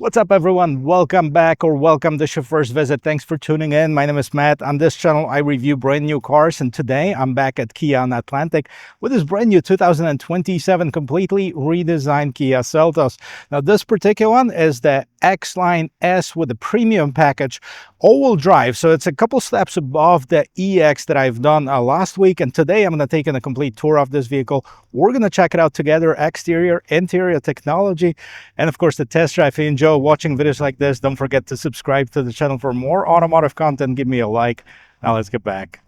What's up, everyone? Welcome back, or welcome to your first visit. Thanks for tuning in. My name is Matt. On this channel, I review brand new cars, and today I'm back at Kia on Atlantic with this brand new 2027 completely redesigned Kia Seltos. Now, this particular one is the X-Line S with the premium package, all-wheel drive. So it's a couple steps above the EX that I've done last week, and today I'm going to take in a complete tour of this vehicle. We're going to check it out together, exterior, interior technology, and of course the test drive. If you enjoy watching videos like this, don't forget to subscribe to the channel for more automotive content. Give me a like. Now let's get back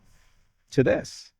to this.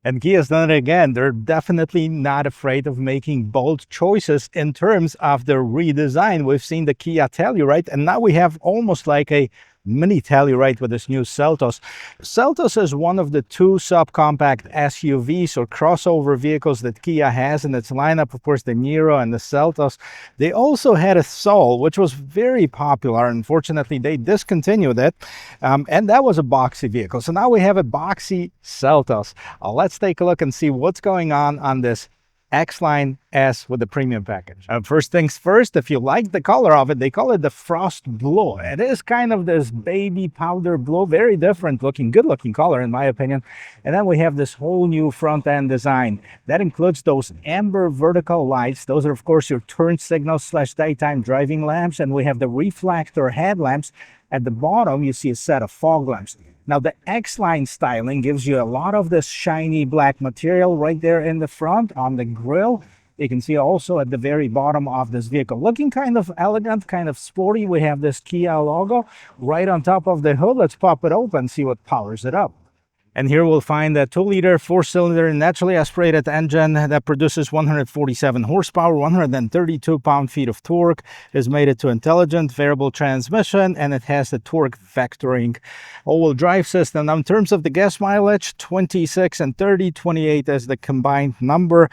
And Kia's done it again. They're definitely not afraid of making bold choices in terms of the redesign. We've seen the Kia Telluride, and now we have almost like a mini Telluride with this new Seltos. Seltos is one of the two subcompact SUVs or crossover vehicles that Kia has in its lineup. Of course, the Niro and the Seltos. They also had a Soul, which was very popular. Unfortunately, they discontinued it, and that was a boxy vehicle. So now we have a boxy Seltos. Let's take a look and see what's going on this X-Line S with the premium package. First things first, if you like the color of it, they call it the Frost Blue. It is kind of this baby powder blue, very different looking, good looking color in my opinion. And then we have this whole new front end design. That includes those amber vertical lights. Those are of course your turn signals / daytime driving lamps. And we have the reflector headlamps. At the bottom, you see a set of fog lamps. Now, the X-Line styling gives you a lot of this shiny black material right there in the front on the grille. You can see also at the very bottom of this vehicle. Looking kind of elegant, kind of sporty. We have this Kia logo right on top of the hood. Let's pop it open and see what powers it up. And here we'll find a 2-liter, 4-cylinder, naturally aspirated engine that produces 147 horsepower, 132 pound-feet of torque. It is mated to intelligent variable transmission, and it has the torque vectoring all-wheel drive system. Now, in terms of the gas mileage, 26 and 30, 28 is the combined number.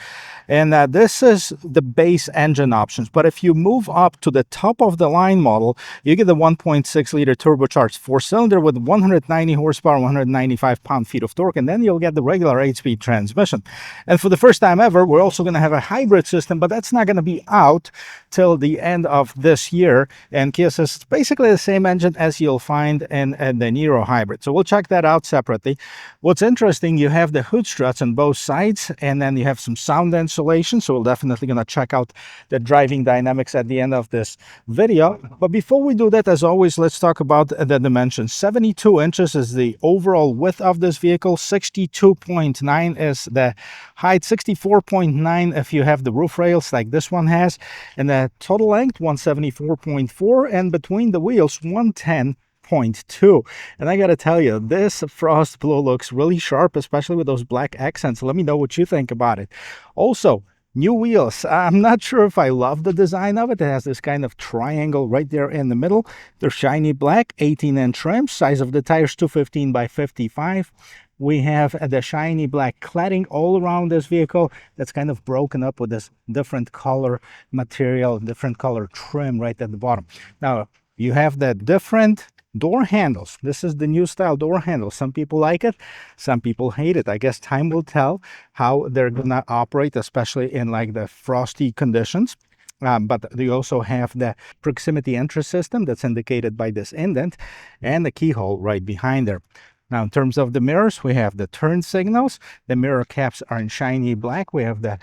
And this is the base engine options. But if you move up to the top of the line model, you get the 1.6-liter turbocharged 4-cylinder with 190 horsepower, 195 pound-feet of torque, and then you'll get the regular 8-speed transmission. And for the first time ever, we're also going to have a hybrid system, but that's not going to be out till the end of this year. And Kia says it's basically the same engine as you'll find in the Niro hybrid. So we'll check that out separately. What's interesting, you have the hood struts on both sides, and then you have some sound insulation. So we're definitely going to check out the driving dynamics at the end of this video. But before we do that, as always, let's talk about the dimensions. 72 inches is the overall width of this vehicle. 62.9 is the height. 64.9 if you have the roof rails like this one has. And the total length 174.4, and between the wheels 110.2. And I gotta tell you, this Frost Blue looks really sharp, especially with those black accents. Let me know what you think about it. Also, new wheels. I'm not sure if I love the design of it. It has this kind of triangle right there in the middle. They're shiny black, 18-inch rims. Size of the tires 215 by 55. We have the shiny black cladding all around this vehicle that's kind of broken up with this different color material, different color trim right at the bottom. Now, you have the different door handles. This is the new style door handle. Some people like it, some people hate it. I guess time will tell how they're gonna operate, especially in like the frosty conditions. But you also have the proximity entry system that's indicated by this indent and the keyhole right behind there. Now, in terms of the mirrors, we have the turn signals. The mirror caps are in shiny black. We have the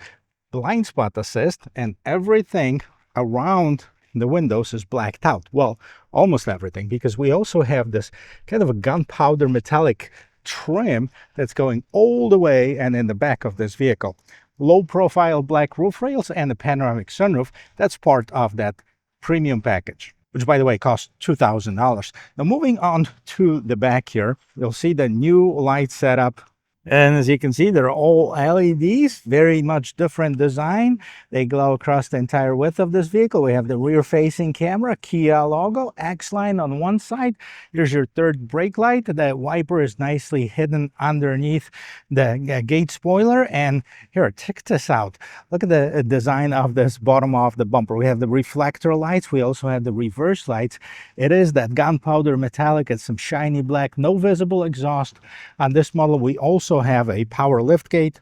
blind spot assist, and everything around the windows is blacked out. Well, almost everything, because we also have this kind of a gunpowder metallic trim that's going all the way and in the back of this vehicle. Low profile black roof rails and the panoramic sunroof. That's part of that premium package, which by the way costs $2,000. Now moving on to the back here, you'll see the new light setup And as you can see, they're all LEDs, very much different design. They glow across the entire width of this vehicle. We have the rear-facing camera, Kia logo, X-line on one side. Here's your third brake light. The wiper is nicely hidden underneath the gate spoiler. And here, check this out. Look at the design of this bottom of the bumper. We have the reflector lights. We also have the reverse lights. It is that gunpowder metallic. It's some shiny black, no visible exhaust. On this model, we also have a power liftgate.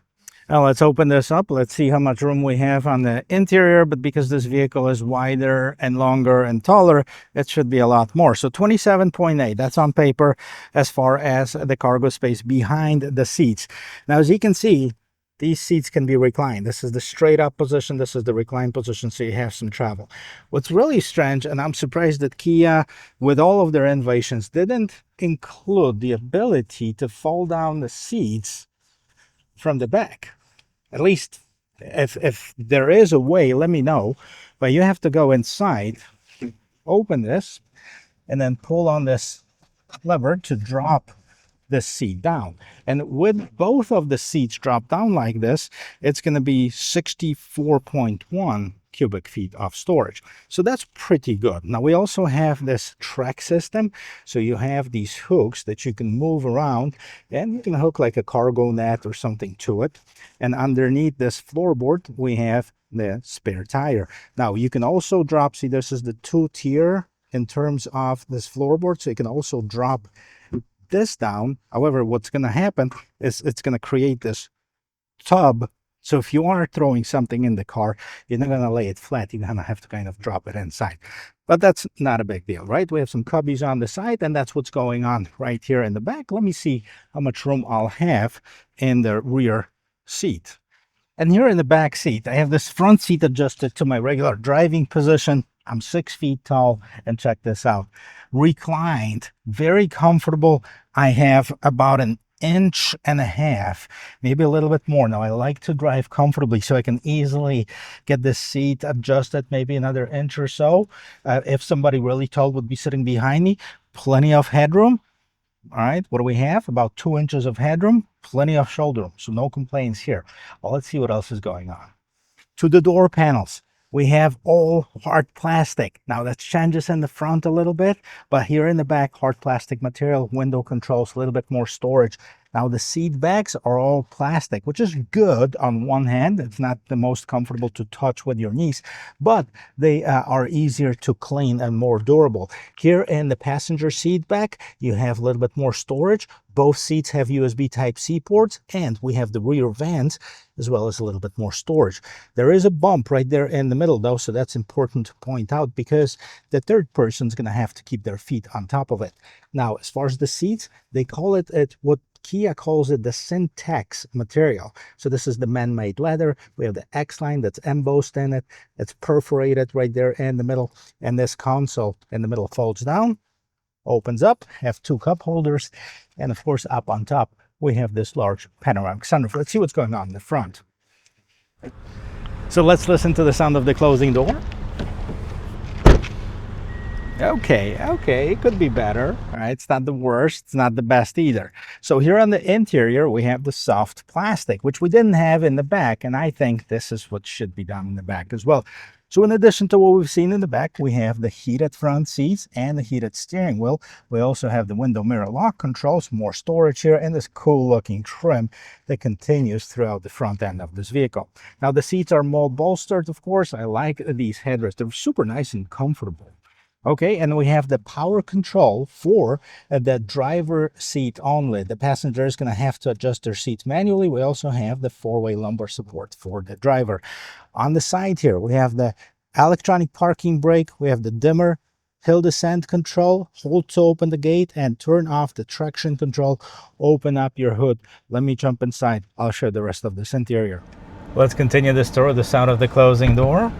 Now let's open this up. Let's see how much room we have on the interior, but because this vehicle is wider and longer and taller, it should be a lot more. So 27.8, that's on paper as far as the cargo space behind the seats. Now, as you can see, these seats can be reclined. This is the straight up position. This is the reclined position, so you have some travel. What's really strange, and I'm surprised that Kia, with all of their innovations, didn't include the ability to fold down the seats from the back. At least if there is a way, let me know. But you have to go inside, open this, and then pull on this lever to drop this seat down. And with both of the seats dropped down like this, it's going to be 64.1 cubic feet of storage. So that's pretty good. Now we also have this track system. So you have these hooks that you can move around, and you can hook like a cargo net or something to it. And underneath this floorboard, we have the spare tire. Now you can also drop, see, this is the 2-tier in terms of this floorboard. So you can also drop this down. However, what's going to happen is it's going to create this tub. So if you are throwing something in the car, you're not going to lay it flat. You're going to have to kind of drop it inside. But that's not a big deal, right? We have some cubbies on the side, and that's what's going on right here in the back. Let me see how much room I'll have in the rear seat. And here in the back seat, I have this front seat adjusted to my regular driving position. I'm 6 feet tall, and check this out. Reclined, very comfortable. I have about 1.5 inches, maybe a little bit more. Now I like to drive comfortably, so I can easily get this seat adjusted maybe another inch or so. If somebody really tall would be sitting behind me, plenty of headroom. All right, what do we have? About 2 inches of headroom, plenty of shoulder room, so no complaints here. Well, let's see what else is going on. To the door panels, we have all hard plastic. Now that changes in the front a little bit, but here in the back, hard plastic material, window controls, a little bit more storage. Now the seat backs are all plastic, which is good on one hand. It's not the most comfortable to touch with your knees, but they are easier to clean and more durable. Here in the passenger seat back, you have a little bit more storage. Both seats have USB Type-C ports, and we have the rear vents as well as a little bit more storage. There is a bump right there in the middle though, so that's important to point out because the third person is going to have to keep their feet on top of it. Now, as far as the seats, they call it what Kia calls it the Syntex material. So this is the man-made leather. We have the X-line that's embossed in it. It's perforated right there in the middle. And this console in the middle folds down, opens up, have 2 cup holders. And of course, up on top, we have this large panoramic sunroof. Let's see what's going on in the front. So let's listen to the sound of the closing door. Okay, it could be better. All right, it's not the worst, it's not the best either. So here on the interior, we have the soft plastic, which we didn't have in the back, and I think this is what should be done in the back as well. So in addition to what we've seen in the back, we have the heated front seats and the heated steering wheel. We also have the window mirror lock controls, more storage here, and this cool looking trim that continues throughout the front end of this vehicle. Now the seats are more bolstered, of course. I like these headrests. They're super nice and comfortable. Okay, and we have the power control for the driver seat only. The passenger is going to have to adjust their seats manually. We also have the 4-way lumbar support for the driver. On the side here, we have the electronic parking brake. We have the dimmer, hill descent control, hold to open the gate, and turn off the traction control. Open up your hood. Let me jump inside. I'll show the rest of this interior. Let's continue this tour with the sound of the closing door.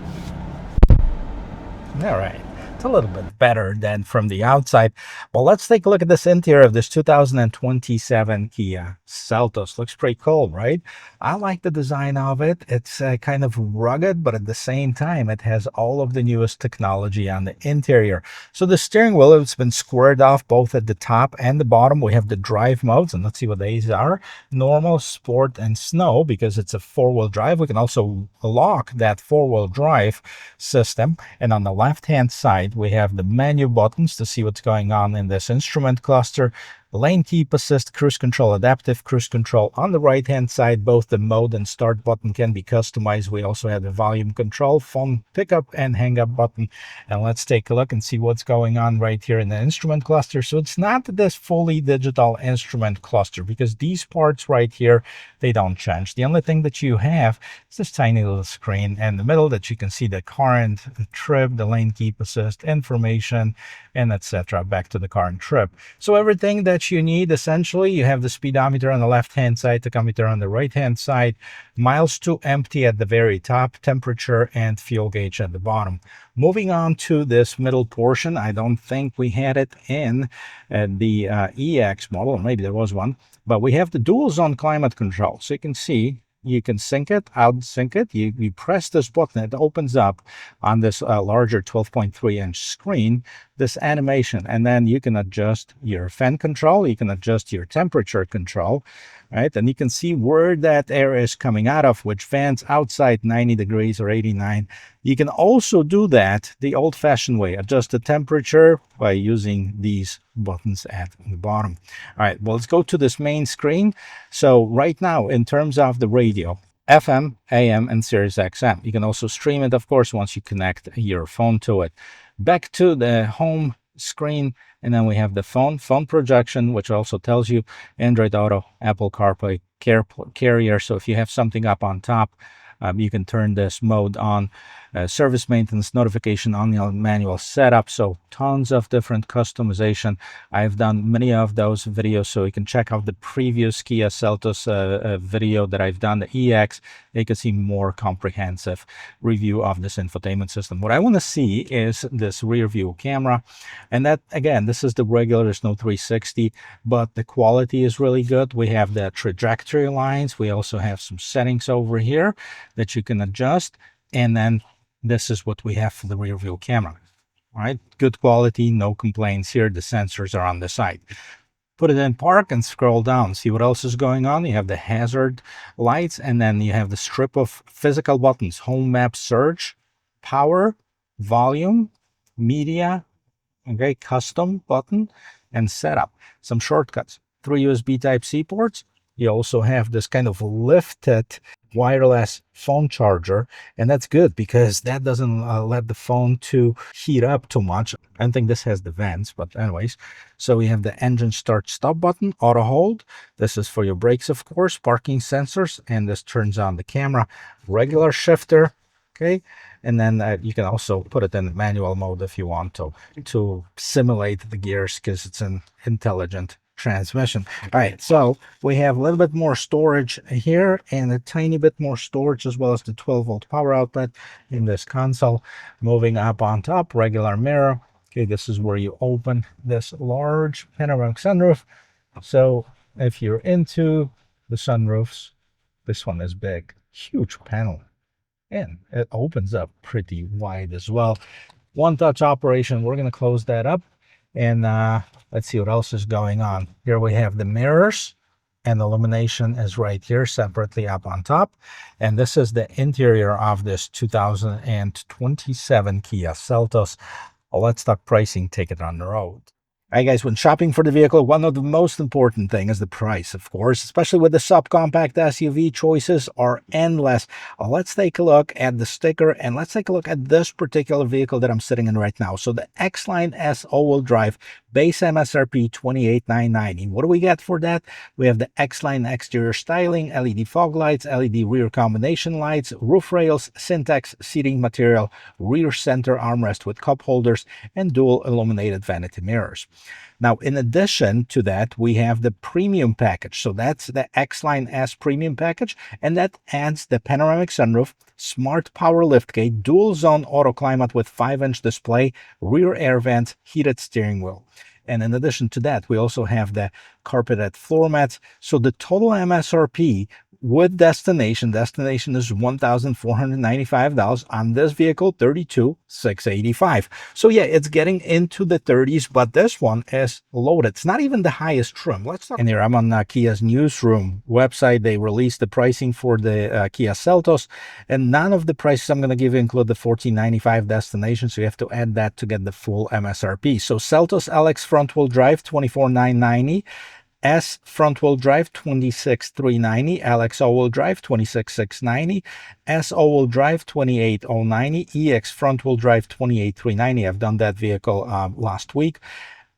All right. It's a little bit better than from the outside. Well, let's take a look at this interior of this 2027 Kia Seltos. Looks pretty cool, right? I like the design of it. It's kind of rugged, but at the same time, it has all of the newest technology on the interior. So the steering wheel has been squared off both at the top and the bottom. We have the drive modes, and let's see what these are. Normal, sport, and snow, because it's a four-wheel drive. We can also lock that four-wheel drive system. And on the left-hand side, we have the menu buttons to see what's going on in this instrument cluster. Lane keep assist, cruise control, adaptive cruise control. On the right hand side, both the mode and start button can be customized. We also have the volume control, phone pickup and hang up button. And let's take a look and see what's going on right here in the instrument cluster. So it's not this fully digital instrument cluster, because these parts right here, they don't change. The only thing that you have is this tiny little screen in the middle that you can see the current trip, the lane keep assist, information, and etc. back to the current trip. So everything that you need, essentially, you have the speedometer on the left hand side, tachometer on the right hand side, miles to empty at the very top, temperature and fuel gauge at the bottom. Moving on to this middle portion, I don't think we had it in the EX model, or maybe there was one, but we have the dual zone climate control. So you can see, you can sync it, out sync it. You press this button, it opens up on this larger 12.3-inch screen, this animation, and then you can adjust your fan control, you can adjust your temperature control, right? And you can see where that air is coming out of, which fans outside 90 degrees or 89. You can also do that the old-fashioned way, adjust the temperature by using these buttons at the bottom. All right, well, let's go to this main screen. So right now, in terms of the radio, FM, AM, and Sirius XM. You can also stream it, of course, once you connect your phone to it. Back to the home screen, and then we have the phone projection, which also tells you Android Auto, Apple CarPlay, carrier. So if you have something up on top, you can turn this mode on. Service maintenance notification on the manual setup. So tons of different customization. I've done many of those videos, so you can check out the previous Kia Seltos video that I've done, the EX. You can see more comprehensive review of this infotainment system. What I want to see is this rear view camera, and that, again, this is the regular, there's no 360, but the quality is really good. We have the trajectory lines. We also have some settings over here that you can adjust, and then this is what we have for the rear view camera. All right, good quality, no complaints here. The sensors are on the side. Put it in park and scroll down, see what else is going on. You have the hazard lights, and then you have the strip of physical buttons: home, map, search, power, volume, media, okay, custom button, and setup. Some shortcuts: 3 USB Type-C ports. You also have this kind of lifted wireless phone charger, and that's good because that doesn't let the phone to heat up too much. I don't think this has the vents, but anyways. So we have the engine start stop button, auto hold. This is for your brakes, of course, parking sensors, and this turns on the camera. Regular shifter, okay, and then you can also put it in manual mode if you want to simulate the gears, because it's an intelligent transmission. All right, so we have a little bit more storage here and a tiny bit more storage, as well as the 12-volt power outlet in this console. Moving up on top, regular mirror. Okay, this is where you open this large panoramic sunroof. So if you're into the sunroofs, this one is big, huge panel, and it opens up pretty wide as well. One touch operation. We're going to close that up, and let's see what else is going on. Here we have the mirrors, and the illumination is right here separately up on top. And this is the interior of this 2027 Kia Seltos. Well, let's talk pricing, take it on the road. All right, guys, when shopping for the vehicle, one of the most important things is the price, of course, especially with the subcompact SUV. Choices are endless. Let's take a look at the sticker, and let's take a look at this particular vehicle that I'm sitting in right now. So the X-Line S all-wheel drive, base MSRP $28,990. What do we get for that? We have the X-Line exterior styling, LED fog lights, LED rear combination lights, roof rails, Syntex seating material, rear center armrest with cup holders, and dual illuminated vanity mirrors. Now, in addition to that, we have the premium package. So that's the X-Line S premium package, and that adds the panoramic sunroof, smart power liftgate, dual zone auto climate with 5-inch display, rear air vents, heated steering wheel. And in addition to that, we also have the carpeted floor mats. So the total MSRP with destination is $1,495 on this vehicle, $32,685. So yeah, it's getting into the 30s, but this one is loaded. It's not even the highest trim. Let's talk. And here I'm on Kia's newsroom website. They released the pricing for the Kia Seltos, and none of the prices I'm going to give you include the $1,495 destination, so you have to add that to get the full MSRP. So Seltos LX front-wheel drive, $24,990. S front-wheel drive, $26,390. LX all-wheel drive, $26,690. S all-wheel drive, $28,090. EX front-wheel drive, $28,390. I've done that vehicle last week.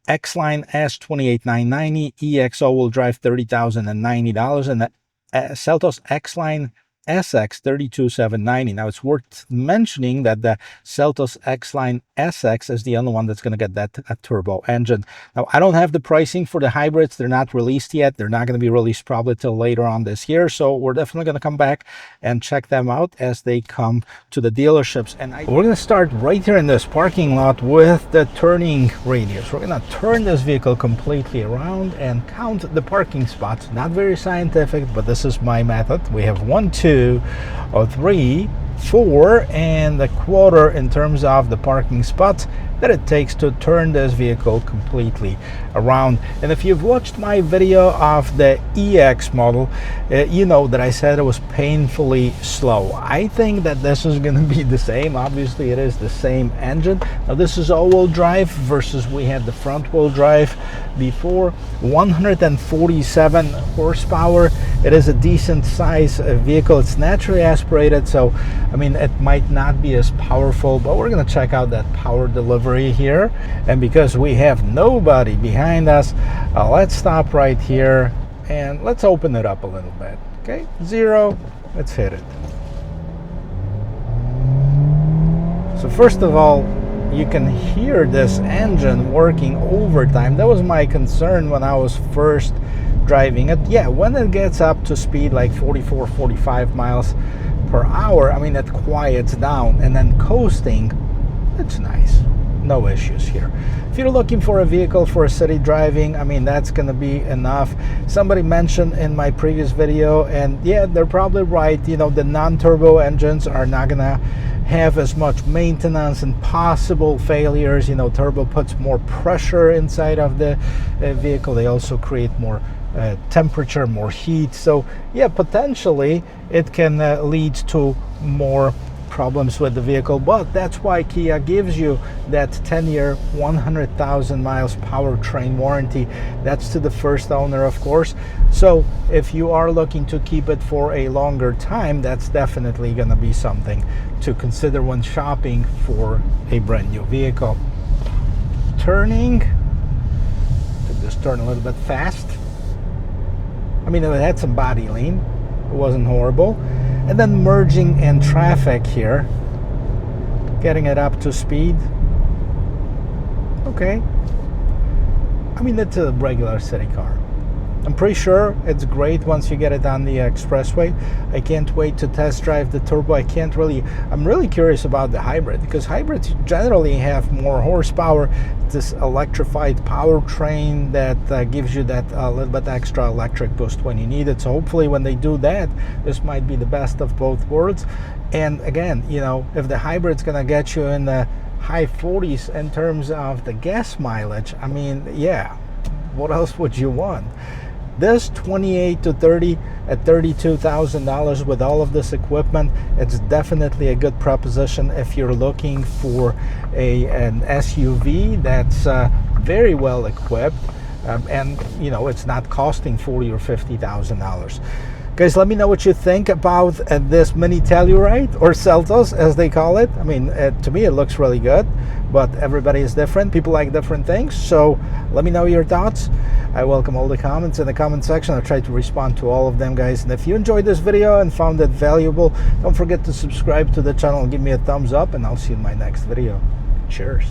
X-Line S, $28,990. EX all-wheel drive, $30,090. And the Seltos X-Line SX, $32,790. Now, it's worth mentioning that the Seltos X-Line SX is the only one that's going to get that turbo engine. Now, I don't have the pricing for the hybrids. They're not released yet. They're not going to be released probably till later on this year. So we're definitely going to come back and check them out as they come to the dealerships. And we're going to start right here in this parking lot with the turning radius. We're going to turn this vehicle completely around and count the parking spots. Not very scientific, but this is my method. We have 1, 2, 3, 4 and a quarter in terms of the parking spots that it takes to turn this vehicle completely around. And if you've watched my video of the EX model, you know that I said it was painfully slow. I think that this is going to be the same. Obviously, it is the same engine. Now, this is all-wheel drive versus we had the front-wheel drive before. 147 horsepower. It is a decent size vehicle. It's naturally aspirated, so I mean, it might not be as powerful, but we're going to check out that power delivery here. And because we have nobody behind us, let's stop right here and let's open it up a little bit. Okay, 0, let's hit it. So first of all, you can hear this engine working overtime. That was my concern when I was first driving it. Yeah, when it gets up to speed like 44, 45 miles per hour, I mean, it quiets down, and then coasting, it's nice. No issues here. If you're looking for a vehicle for city driving, I mean, that's going to be enough. Somebody mentioned in my previous video, and yeah, they're probably right, you know, the non-turbo engines are not going to have as much maintenance and possible failures. You know, turbo puts more pressure inside of the vehicle. They also create more temperature, more heat. So yeah, potentially it can lead to more problems with the vehicle, but that's why Kia gives you that 10-year 100,000 miles powertrain warranty. That's to the first owner, of course. So if you are looking to keep it for a longer time, that's definitely going to be something to consider when shopping for a brand new vehicle. Turning, took this turn a little bit fast. I mean, it had some body lean, it wasn't horrible. And then merging in traffic here, getting it up to speed. Okay. I mean, it's a regular city car. I'm pretty sure it's great once you get it on the expressway. I can't wait to test drive the turbo. I'm really curious about the hybrid, because hybrids generally have more horsepower. This electrified powertrain that gives you that little bit extra electric boost when you need it. So hopefully when they do that, this might be the best of both worlds. And again, you know, if the hybrid's gonna get you in the high 40s in terms of the gas mileage, I mean, yeah, what else would you want? This 28 to 30 at $32,000 with all of this equipment, it's definitely a good proposition if you're looking for an SUV that's very well equipped, and you know, it's not costing $40,000 or $50,000. Guys, let me know what you think about this mini Telluride, or Seltos as they call it. I mean, to me it looks really good, but everybody is different. People like different things, so let me know your thoughts. I welcome all the comments in the comment section. I'll try to respond to all of them, guys. And if you enjoyed this video and found it valuable, don't forget to subscribe to the channel and give me a thumbs up, and I'll see you in my next video. Cheers.